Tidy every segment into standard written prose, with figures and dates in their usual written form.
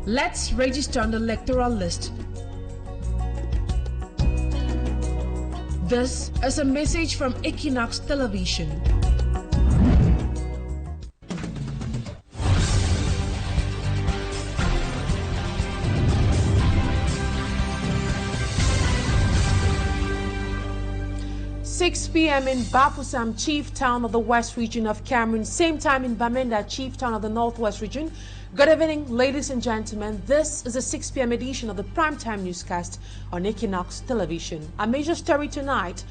Let's register on the electoral list. This is a message from Equinoxe Television. "6 p.m. in Bafoussam, chief town of the West region of Cameroon, same time in Bamenda, chief town of the Northwest region. Good evening, ladies and gentlemen. This is a 6 p.m. edition of the Primetime Newscast on Equinoxe Television. A major story tonight.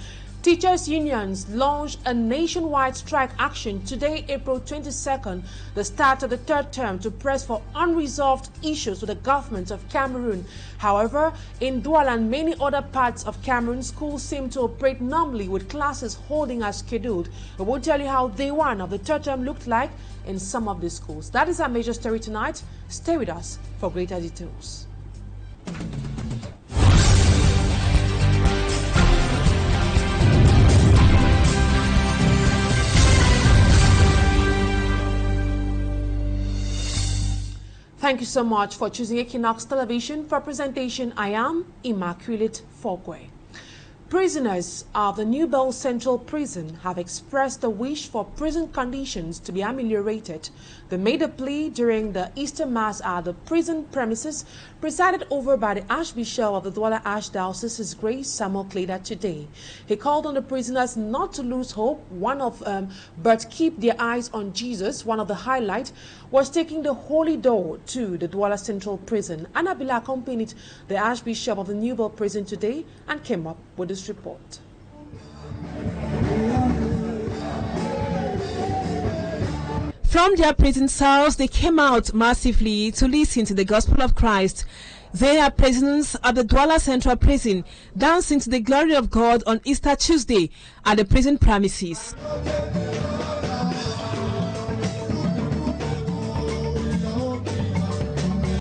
Teachers' unions launched a nationwide strike action today, April 22nd, the start of the third term, to press for unresolved issues with the government of Cameroon. However, in Douala and many other parts of Cameroon, schools seem to operate normally with classes holding as scheduled. We will tell you how day one of the third term looked like in some of the schools. That is our major story tonight. Stay with us for greater details. Thank you so much for choosing Equinoxe Television. For presentation, I am Immaculate Fogwe. Prisoners of the New Bell Central Prison have expressed a wish for prison conditions to be ameliorated. They made a plea during the Easter Mass at the prison premises presided over by the Archbishop of the Douala Archdiocese, His Grace Samuel Kleda, today. He called on the prisoners not to lose hope, but keep their eyes on Jesus. One of the highlights was taking the Holy Door to the Douala Central Prison. Annabella accompanied the Archbishop of the New Bell Prison today and came up with this report. From their prison cells, they came out massively to listen to the gospel of Christ. They are prisoners of the Douala Central Prison, dancing to the glory of God on Easter Tuesday at the prison premises.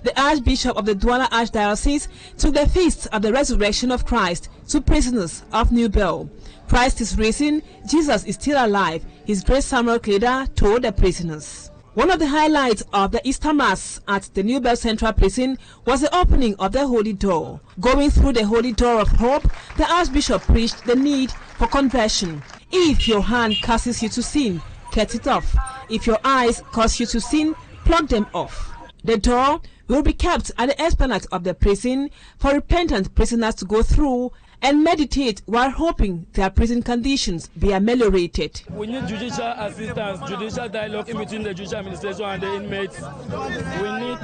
The Archbishop of the Douala Archdiocese took the feast of the resurrection of Christ to prisoners of New Bell. Christ is risen, Jesus is still alive, His Grace Samuel Kleda told the prisoners. One of the highlights of the Easter Mass at the New Bell Central Prison was the opening of the Holy Door. Going through the Holy Door of Hope, the Archbishop preached the need for conversion. If your hand causes you to sin, cut it off. If your eyes cause you to sin, pluck them off. The door will be kept at the esplanade of the prison for repentant prisoners to go through and meditate while hoping their prison conditions be ameliorated. We need judicial assistance, judicial dialogue in between the judicial administration and the inmates. We need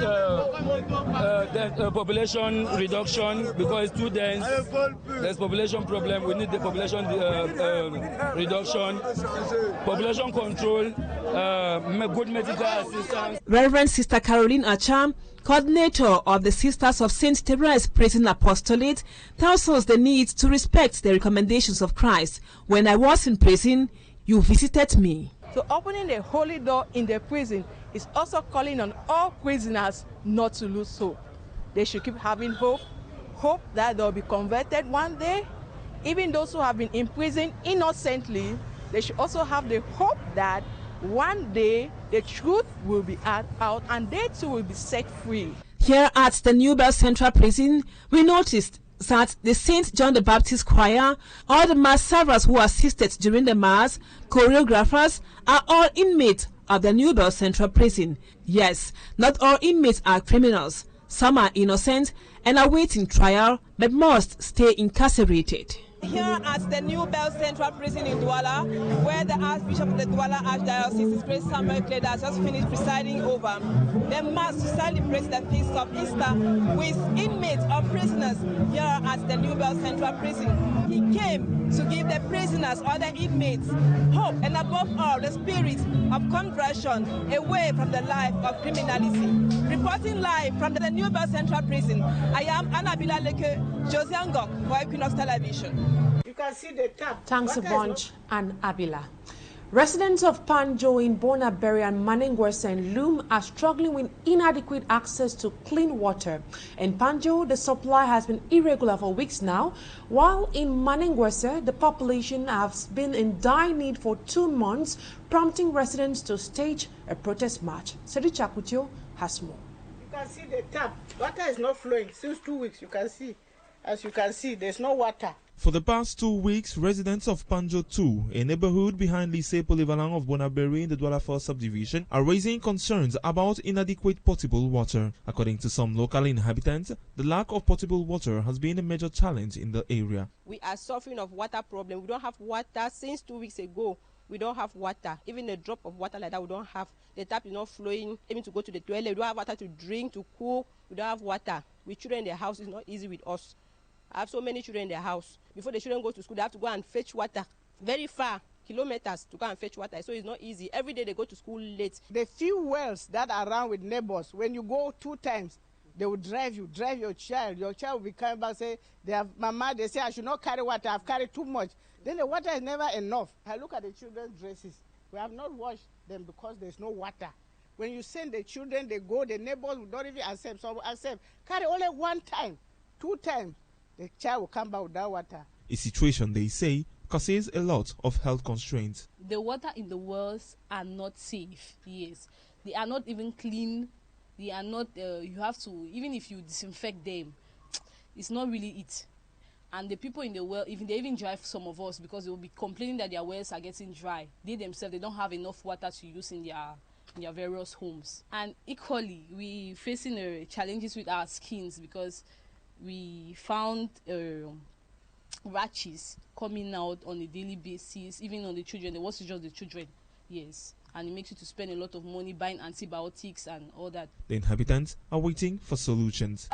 the population reduction because it's too dense. There's population problem. We need the population reduction, population control, good medical assistance. Reverend Sister Caroline Acham, coordinator of the Sisters of St. Therese Prison Apostolate, tells us the need to respect the recommendations of Christ. When I was in prison, you visited me. So opening the Holy Door in the prison is also calling on all prisoners not to lose hope. They should keep having hope, hope that they'll be converted one day. Even those who have been imprisoned innocently, they should also have the hope that one day the truth will be out and they too will be set free. Here at the New Bell Central Prison, we noticed that the St. John the Baptist Choir, all the mass servers who assisted during the mass, choreographers, are all inmates of the New Bell Central Prison. Yes, not all inmates are criminals. Some are innocent and awaiting trial but must stay incarcerated. Here at the New Bell Central Prison in Douala, where the Archbishop of the Douala Archdiocese, His Grace Samuel Kleda, has just finished presiding over the mass to celebrate the feast of Easter with inmates or prisoners here at the New Bell Central Prison. He came to give the prisoners or the inmates hope and above all the spirit of conversion away from the life of criminality. Reporting live from the New Bell Central Prison, I am Annabella Leke Josiangok for Equinoxe Television. You can see the tap. Thanks a bunch, and Abila. Residents of Panjo in Bonaberi and Manengwese and Loom are struggling with inadequate access to clean water. In Panjo, the supply has been irregular for weeks now, while in Manengwese, the population has been in dire need for 2 months, prompting residents to stage a protest march. Sedi Chakutio has more. can see the tap. Water is not flowing since 2 weeks. You can see. As you can see, there's no water. For the past 2 weeks, residents of Panjo 2, a neighborhood behind Lycée Polyvalent of Bonaberi in the Douala 4 subdivision, are raising concerns about inadequate potable water. According to some local inhabitants, the lack of potable water has been a major challenge in the area. We are suffering of water problem. We don't have water since 2 weeks ago. We don't have water. Even a drop of water like that we don't have. The tap is not flowing. Even to go to the toilet, we don't have water to drink, to cook. We don't have water. With children in the house, it's not easy with us. I have so many children in the house. Before the children go to school, they have to go and fetch water very far, kilometers to go and fetch water. So it's not easy. Every day they go to school late. The few wells that are around with neighbors, when you go 2 times, they will drive your child. Your child will be coming back and say, Mama, they say I should not carry water. I've carried too much. Then the water is never enough. I look at the children's dresses. We have not washed them because there's no water. When you send the children, they go, the neighbors will not even accept. Some will accept. Carry only 1 time, 2 times. The child will come back without water. A situation, they say, causes a lot of health constraints. The water in the wells are not safe, yes. They are not even clean. They are not, you have to, even if you disinfect them, it's not really it. And the people in the well, even they even drive some of us because they will be complaining that their wells are getting dry. They themselves, they don't have enough water to use in their various homes. And equally, we facing challenges with our skins because we found rashes coming out on a daily basis, even on the children. The worst is just the children, yes. And it makes you to spend a lot of money buying antibiotics and all that. The inhabitants are waiting for solutions.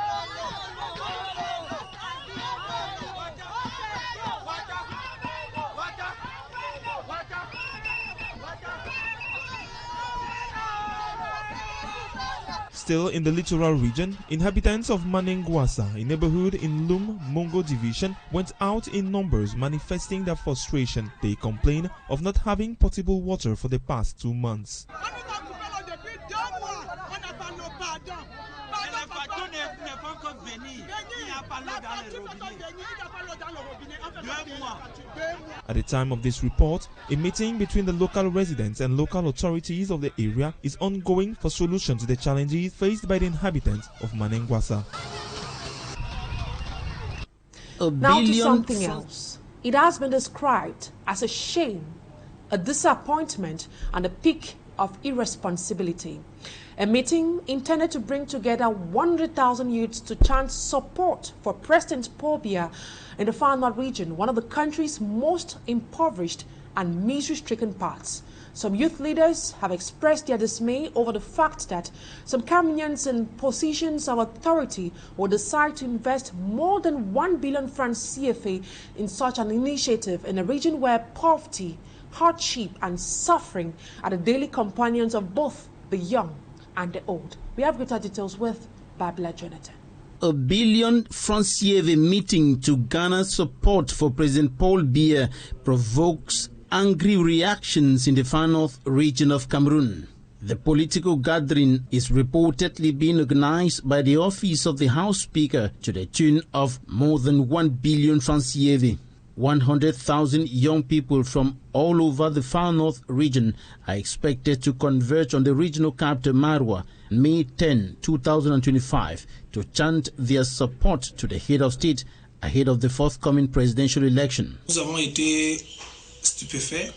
Still in the littoral region, inhabitants of Manengwasa, a neighborhood in Lum, Mongo division, went out in numbers manifesting their frustration. They complain of not having potable water for the past 2 months. At the time of this report, a meeting between the local residents and local authorities of the area is ongoing for solution to the challenges faced by the inhabitants of Manengwasa. Now to something else. It has been described as a shame, a disappointment, and a peak of irresponsibility. A meeting intended to bring together 100,000 youths to chant support for President Paul Biya in the Far North region, one of the country's most impoverished and misery-stricken parts. Some youth leaders have expressed their dismay over the fact that some Cameroonians in positions of authority will decide to invest more than 1 billion francs CFA in such an initiative in a region where poverty, hardship and suffering are the daily companions of both the young and the old. We have greater details with Babla Jonathan. A 1 billion francs CFA meeting to garner support for President Paul Biya provokes angry reactions in the Far North region of Cameroon. The political gathering is reportedly being organized by the office of the House Speaker to the tune of more than 1 billion francs CFA. 100,000 young people from all over the Far North region are expected to converge on the regional capital Marwa May 10, 2025 to chant their support to the head of state ahead of the forthcoming presidential election. Nous avons été stupéfaits,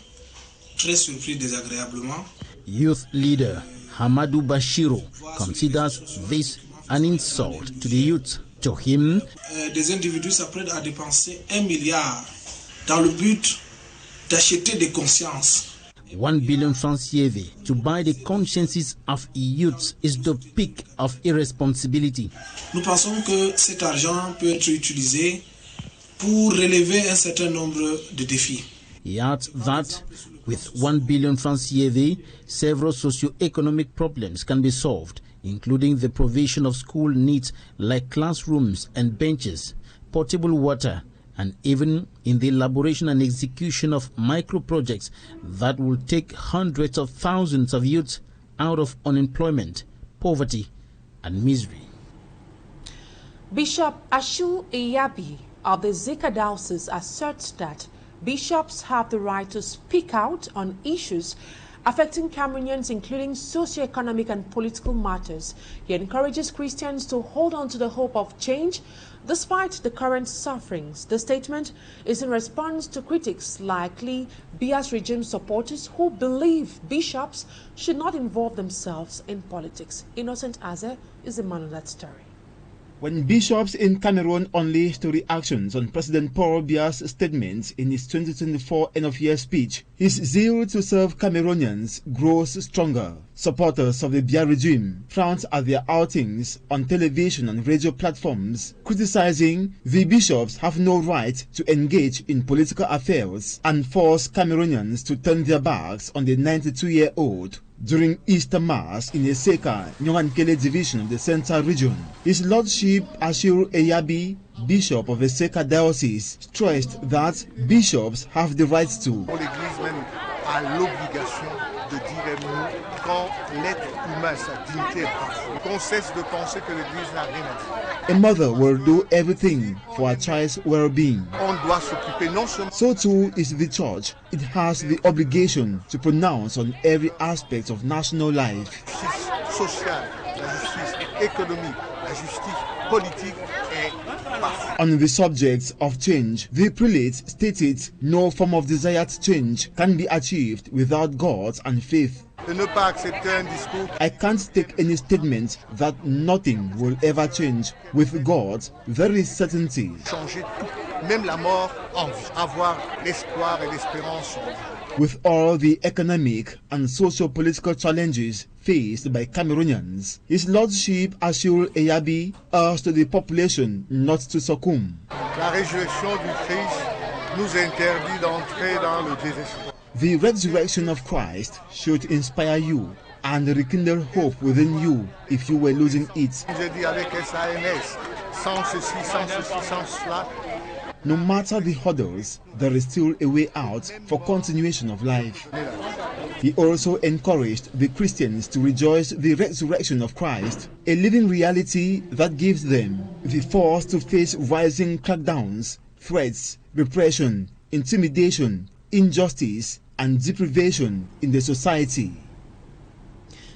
très surpris désagréablement. Youth leader Hamadou Bashiro considers this an insult to the youth. To him, des individus s'apprêtent à dépenser 1 milliard dans le but d'acheter des consciences. 1 billion francs CFA to buy the consciences of youths is the peak of irresponsibility. Nous pensons que cet argent peut être utilisé pour relever un certain nombre de défis. He adds that with 1 billion francs CFA, several socio-economic problems can be solved, including the provision of school needs like classrooms and benches, potable water, and even in the elaboration and execution of micro-projects that will take hundreds of thousands of youths out of unemployment, poverty, and misery. Bishop Ashu Iyabi of the Zika Diocese asserts that bishops have the right to speak out on issues affecting Cameroonians, including socio-economic and political matters. He encourages Christians to hold on to the hope of change despite the current sufferings. The statement is in response to critics likely Biya's regime supporters who believe bishops should not involve themselves in politics. Innocent Aze is the man of that story. When bishops in Cameroon unleashed reactions on President Paul Biya's statements in his 2024 end-of-year speech, his zeal to serve Cameroonians grows stronger. Supporters of the Biya regime frowned at their outings on television and radio platforms, criticizing the bishops have no right to engage in political affairs and force Cameroonians to turn their backs on the 92-year-old. During Easter Mass in Eseka, Nyorankele division of the Central Region, His Lordship Ashir Eyabi, Bishop of Eseka Diocese, stressed that bishops have the right to. L'Église même a l'obligation de dire un mot quand l'être humain, sa dignité est bafouée. Qu'on cesse de penser que l'Église n'a rien à dire. A mother will do everything for a child's well-being. On doit s'occuper non seulement. So too is the church. It has the obligation to pronounce on every aspect of national life. La justice sociale, la justice économique, la justice politique est bafouée. On the subject of change, the prelate stated no form of desired change can be achieved without God and faith. De ne pas accepter un discours. I can't take any statement that nothing will ever change. With God, there is certainty. Changer tout, même la mort en vie. Avoir l'espoir et l'espérance en vie. With all the economic and socio-political challenges faced by Cameroonians, His Lordship Ashir Eyabi urged the population not to succumb. La résurrection du Christ nous interdit d'entrer dans le désespoir. The resurrection of Christ should inspire you and rekindle hope within you if you were losing it. No matter the hurdles, there is still a way out for continuation of life. He also encouraged the Christians to rejoice the resurrection of Christ, a living reality that gives them the force to face rising crackdowns, threats, repression, intimidation, injustice and deprivation in the society.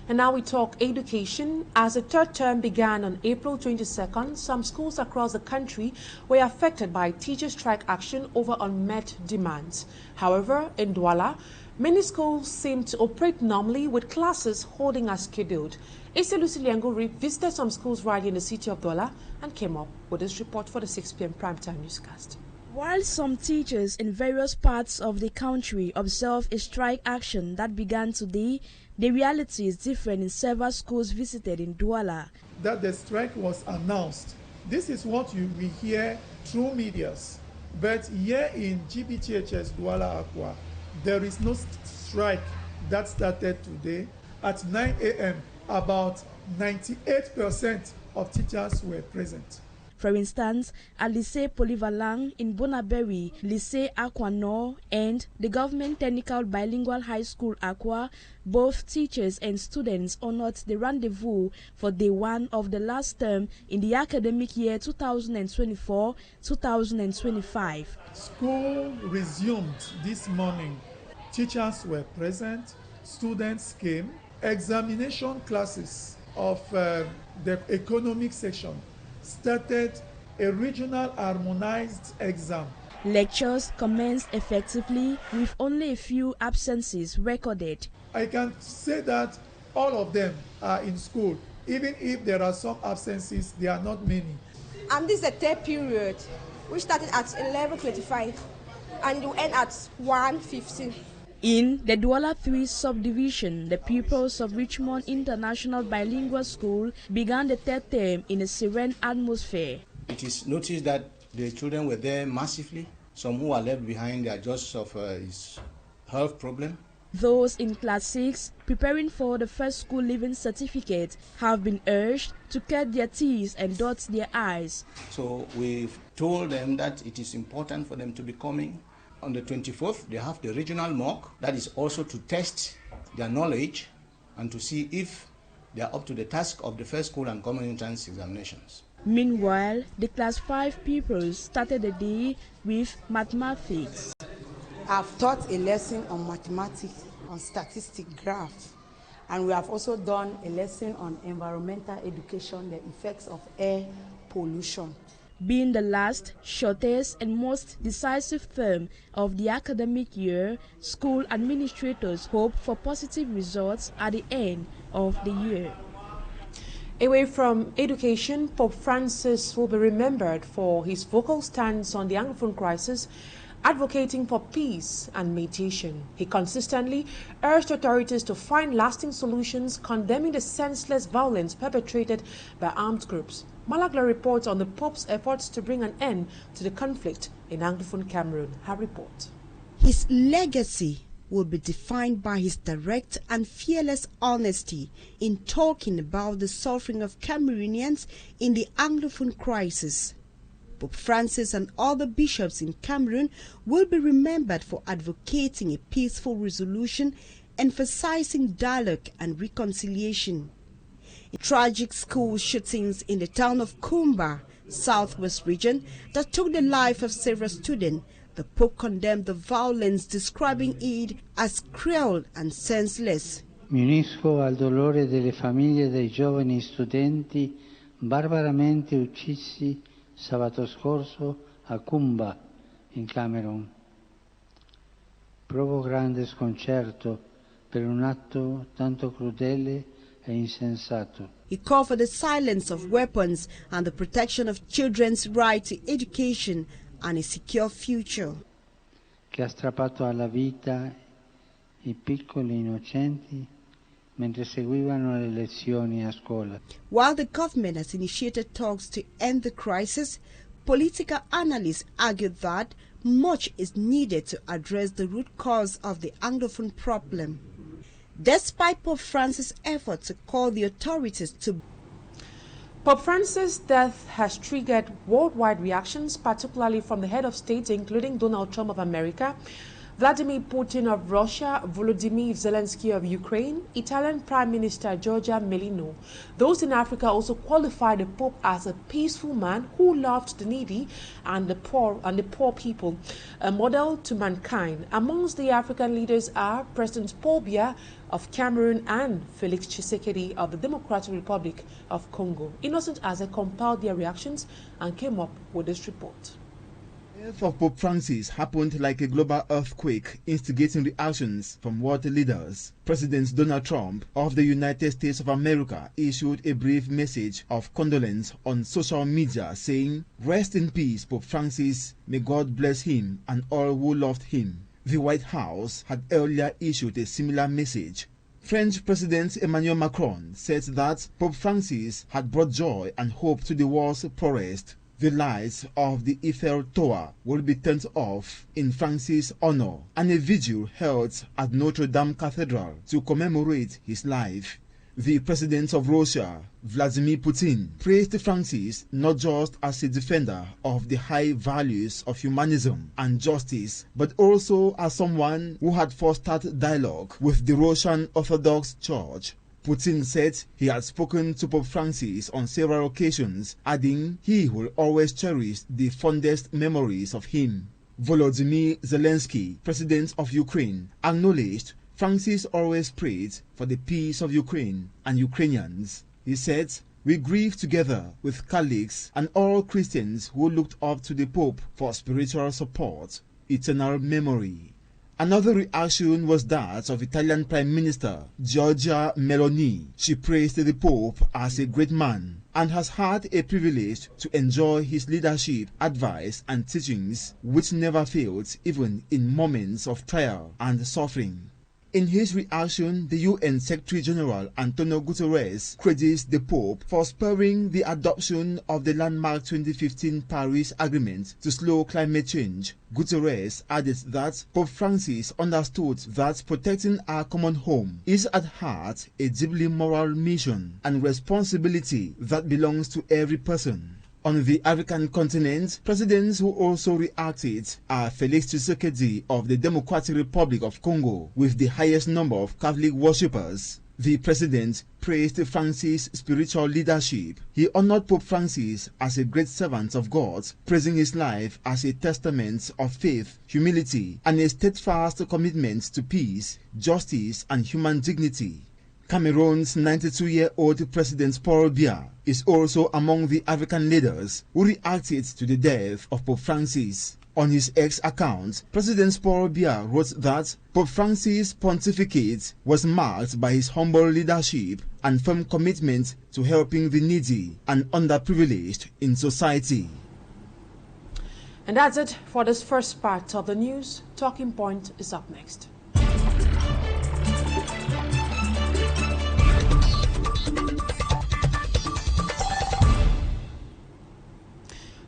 And now we talk education. As the third term began on April 22nd, some schools across the country were affected by teacher strike action over unmet demands. However, in Douala, many schools seem to operate normally with classes holding as scheduled. Asa Lucy Liango visited some schools right in the city of Douala and came up with this report for the 6 p.m. primetime newscast. While some teachers in various parts of the country observe a strike action that began today, the reality is different in several schools visited in Douala. That the strike was announced. This is what we hear through medias. But here in GBTHS Douala Aqua, there is no strike that started today. At 9 a.m., about 98% of teachers were present. For instance, at Lycée Polyvalent in Bonaberi, Lycée Aqua Nord, and the Government Technical Bilingual High School Aqua, both teachers and students honored the rendezvous for day one of the last term in the academic year 2024-2025. School resumed this morning. Teachers were present, students came, examination classes of the economic section started a regional harmonized exam. Lectures commenced effectively with only a few absences recorded. I can say that all of them are in school. Even if there are some absences, they are not many. And this is the third period, which started at 11:25 and will end at 1:15. In the Douala 3 subdivision, the pupils of Richmond International Bilingual School began the third term in a serene atmosphere. It is noticed that the children were there massively. Some who are left behind are just of his health problem. Those in Class 6 preparing for the first school leaving certificate have been urged to cut their teeth and dot their I's. So we've told them that it is important for them to be coming. On the 24th, they have the regional mock. That is also to test their knowledge and to see if they are up to the task of the first school and common entrance examinations. Meanwhile, the Class 5 pupils started the day with mathematics. I've taught a lesson on mathematics on statistic graph. And we have also done a lesson on environmental education, the effects of air pollution. Being the last, shortest, and most decisive term of the academic year, school administrators hope for positive results at the end of the year. Away from education, Pope Francis will be remembered for his vocal stance on the Anglophone crisis, advocating for peace and mediation. He consistently urged authorities to find lasting solutions, condemning the senseless violence perpetrated by armed groups. Malagla reports on the Pope's efforts to bring an end to the conflict in Anglophone Cameroon. Her report. His legacy will be defined by his direct and fearless honesty in talking about the suffering of Cameroonians in the Anglophone crisis. Pope Francis and other bishops in Cameroon will be remembered for advocating a peaceful resolution, emphasizing dialogue and reconciliation. Tragic school shootings in the town of Kumba, southwest region, that took the life of several students, the Pope condemned the violence, describing it as cruel and senseless. Mi unisco al dolore delle famiglie dei giovani studenti barbaramente uccisi sabato scorso a Kumba, in Camerun. Provo grande sconcerto per un atto tanto crudele e insensato. He called for the silence of weapons and the protection of children's right to education and a secure future. Che ha strappato alla vita i piccoli innocenti mentre seguivano le lezioni a scuola. While the government has initiated talks to end the crisis, political analysts argue that much is needed to address the root cause of the Anglophone problem. Despite Pope Francis' effort to call the authorities to... Pope Francis' death has triggered worldwide reactions, particularly from the head of state, including Donald Trump of America, Vladimir Putin of Russia, Volodymyr Zelensky of Ukraine, Italian Prime Minister Giorgia Meloni. Those in Africa also qualify the Pope as a peaceful man who loved the needy and the poor people, a model to mankind. Amongst the African leaders are President Paul Biya of Cameroon and Felix Tshisekedi of the Democratic Republic of Congo. Innocent Aze compiled their reactions and came up with this report. The death of Pope Francis happened like a global earthquake, instigating reactions from world leaders. President Donald Trump of the United States of America issued a brief message of condolence on social media, saying, "Rest in peace, Pope Francis. May God bless him and all who loved him." The White House had earlier issued a similar message. French President Emmanuel Macron said that Pope Francis had brought joy and hope to the world's poorest. The lights of the Eiffel Tower will be turned off in Francis' honor, and a vigil held at Notre Dame Cathedral to commemorate his life. The President of Russia, Vladimir Putin, praised Francis not just as a defender of the high values of humanism and justice, but also as someone who had fostered dialogue with the Russian Orthodox Church. Putin said he had spoken to Pope Francis on several occasions, adding he will always cherish the fondest memories of him. Volodymyr Zelensky, President of Ukraine, acknowledged Francis always prayed for the peace of Ukraine and Ukrainians. He said, "We grieve together with colleagues and all Christians who looked up to the Pope for spiritual support, eternal memory." Another reaction was that of Italian Prime Minister Giorgia Meloni. She praised the Pope as a great man and has had a privilege to enjoy his leadership, advice and teachings, which never failed even in moments of trial and suffering. In his reaction, the UN Secretary-General Antonio Guterres credits the Pope for spurring the adoption of the landmark 2015 Paris Agreement to slow climate change. Guterres added that Pope Francis understood that protecting our common home is at heart a deeply moral mission and responsibility that belongs to every person. On the African continent, presidents who also reacted are Felix Tshisekedi of the Democratic Republic of Congo, with the highest number of Catholic worshippers, The president praised Francis' spiritual leadership. He honored Pope Francis as a great servant of God, praising his life as a testament of faith, humility, and a steadfast commitment to peace, justice, and human dignity. Cameroon's 92-year-old President Paul Biya is also among the African leaders who reacted to the death of Pope Francis. On his X account, President Paul Biya wrote that Pope Francis' pontificate was marked by his humble leadership and firm commitment to helping the needy and underprivileged in society. And that's it for this first part of the news. Talking Point is up next.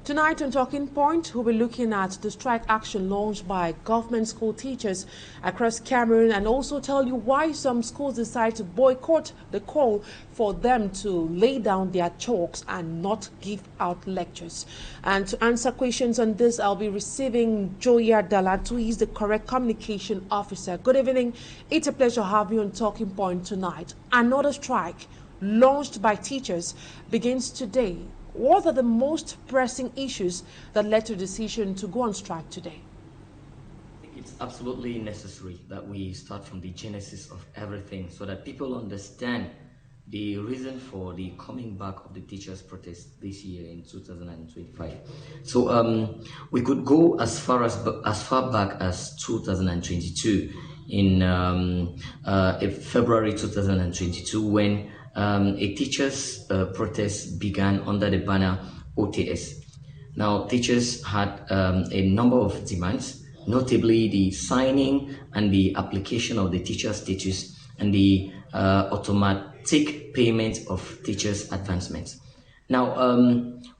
Tonight on Talking Point, we'll be looking at the strike action launched by government school teachers across Cameroon and also tell you why some schools decide to boycott the call for them to lay down their chalks and not give out lectures. And to answer questions on this, I'll be receiving Joya Dalat, who is the correct communication officer. Good evening. It's a pleasure to have you on Talking Point tonight. Another strike launched by teachers begins today. What are the most pressing issues that led to the decision to go on strike today? I think it's absolutely necessary that we start from the genesis of everything so that people understand the reason for the coming back of the teachers' protest this year in 2025. So we could go as far back as 2022 in February 2022 when a teachers' protest began under the banner OTS. Now, teachers had a number of demands, notably the signing and the application of the teacher status and the automatic payment of teachers' advancements. Now,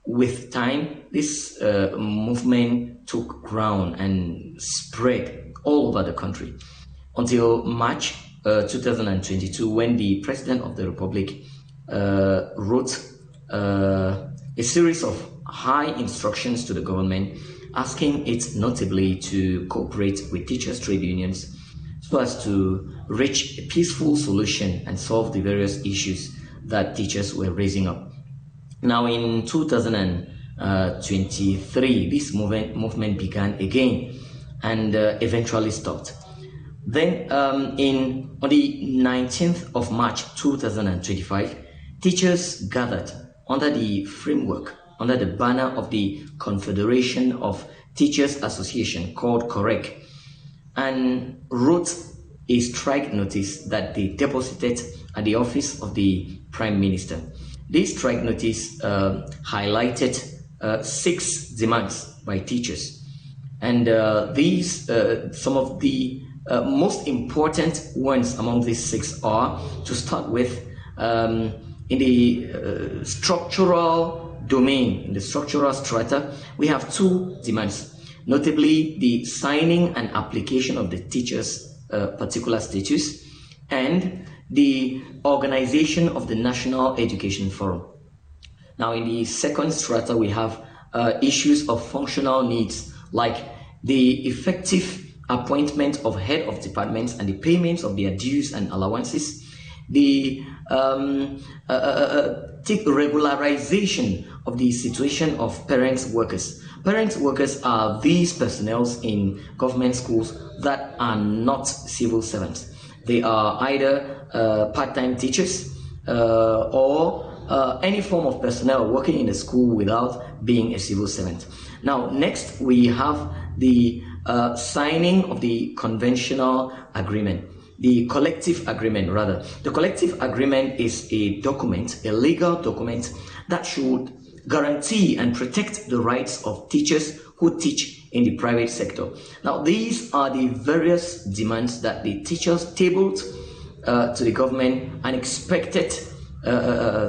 with time, this movement took ground and spread all over the country until March 2022, when the President of the Republic wrote a series of high instructions to the government, asking it notably to cooperate with teachers' trade unions so as to reach a peaceful solution and solve the various issues that teachers were raising up. Now, in 2023, this movement began again and eventually stopped. Then on the 19th of March 2025, teachers gathered under the framework, under the banner of the Confederation of Teachers Association called COREC, and wrote a strike notice that they deposited at the office of the Prime Minister. This strike notice highlighted 6 demands by teachers, and these some of the most important ones among these 6 are, to start with, in the structural domain, in the structural strata, we have 2 demands, notably the signing and application of the teachers' particular status and the organization of the National Education Forum. Now, in the second strata, we have issues of functional needs, like the effective appointment of head of departments and the payments of their dues and allowances, the regularization of the situation of parent workers. Parent workers are these personnel in government schools that are not civil servants. They are either part-time teachers or any form of personnel working in the school without being a civil servant. Now, next we have the signing of the conventional agreement, the collective agreement rather. The collective agreement is a document, a legal document that should guarantee and protect the rights of teachers who teach in the private sector. Now, these are the various demands that the teachers tabled to the government and expected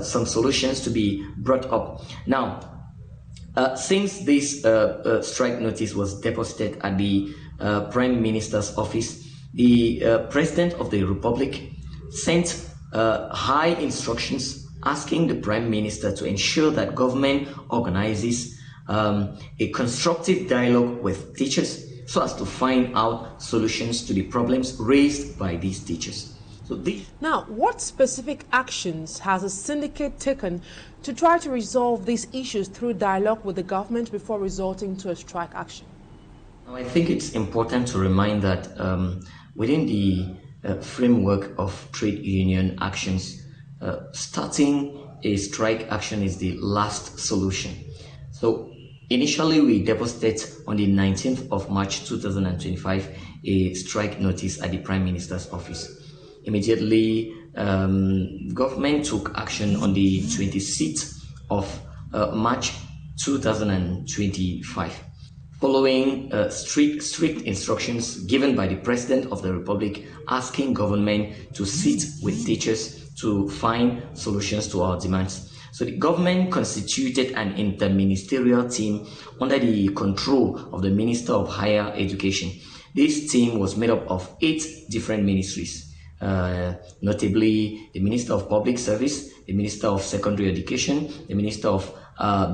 some solutions to be brought up. Now, since this strike notice was deposited at the Prime Minister's office, the President of the Republic sent high instructions asking the Prime Minister to ensure that government organizes a constructive dialogue with teachers so as to find out solutions to the problems raised by these teachers. So now, what specific actions has the syndicate taken to try to resolve these issues through dialogue with the government before resorting to a strike action? I think it's important to remind that within the framework of trade union actions, starting a strike action is the last solution. So initially we deposited on the 19th of March 2025 a strike notice at the Prime Minister's office. Immediately, government took action on the 26th of March 2025. Following strict instructions given by the President of the Republic, asking government to sit with teachers to find solutions to our demands. So the government constituted an interministerial team under the control of the Minister of Higher Education. This team was made up of 8 different ministries, notably the Minister of Public Service, the Minister of Secondary Education, the Minister of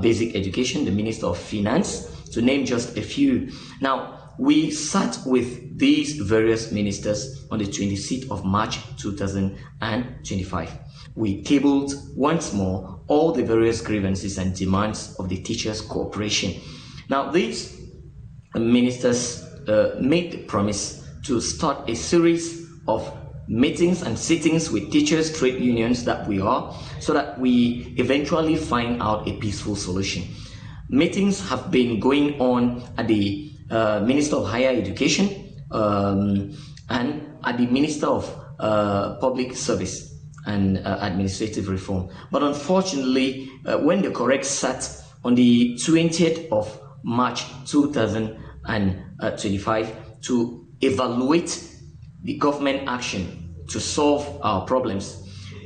Basic Education, the Minister of Finance, to name just a few. Now, we sat with these various ministers on the 26th of March 2025. We tabled once more all the various grievances and demands of the teachers' cooperation. Now, these ministers made the promise to start a series of meetings and sittings with teachers' trade unions that we are, so that we eventually find out a peaceful solution. Meetings have been going on at the Minister of Higher Education and at the Minister of Public Service and Administrative Reform. But unfortunately, when the correct sat on the 20th of March 2025 to evaluate the government action to solve our problems,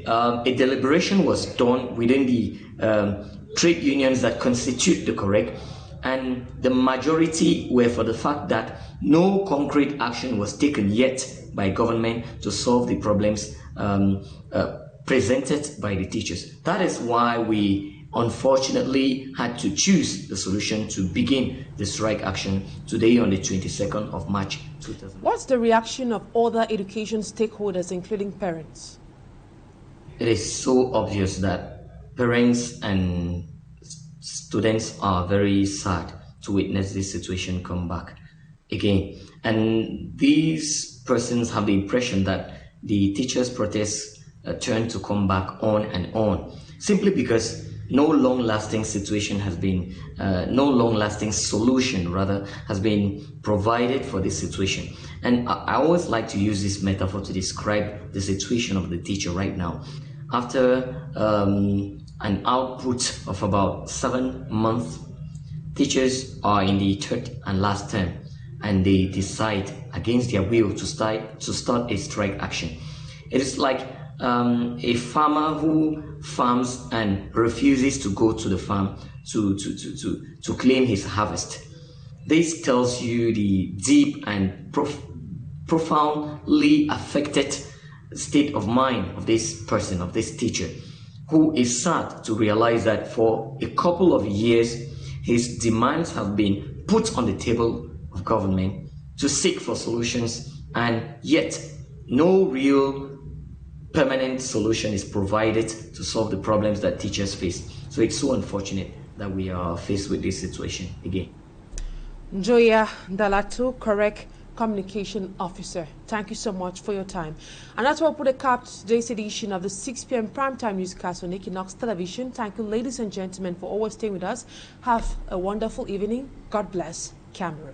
a deliberation was done within the trade unions that constitute the correct, and the majority were for the fact that no concrete action was taken yet by government to solve the problems presented by the teachers. That is why we unfortunately had to choose the solution to begin the strike action today on the 22nd of March 2000. What's the reaction of other education stakeholders, including parents? It is so obvious that parents and students are very sad to witness this situation come back again. And these persons have the impression that the teachers' protests turn to come back on and on, simply because no long-lasting situation has been, no long-lasting solution rather has been provided for this situation. And I always like to use this metaphor to describe the situation of the teacher right now. After an output of about 7 months, teachers are in the 3rd and last term, and they decide against their will to start a strike action. It is like a farmer who farms and refuses to go to the farm to claim his harvest. This tells you the deep and profoundly affected state of mind of this person, of this teacher, who is sad to realize that for a couple of years his demands have been put on the table of government to seek for solutions, and yet no real permanent solution is provided to solve the problems that teachers face. So it's so unfortunate that we are faced with this situation again. Joya Dalatu, correct Communication Officer, thank you so much for your time. And that's where we'll put a cap to today's edition of the 6 p.m. primetime newscast on Equinoxe Television. Thank you, ladies and gentlemen, for always staying with us. Have a wonderful evening. God bless Cameroon.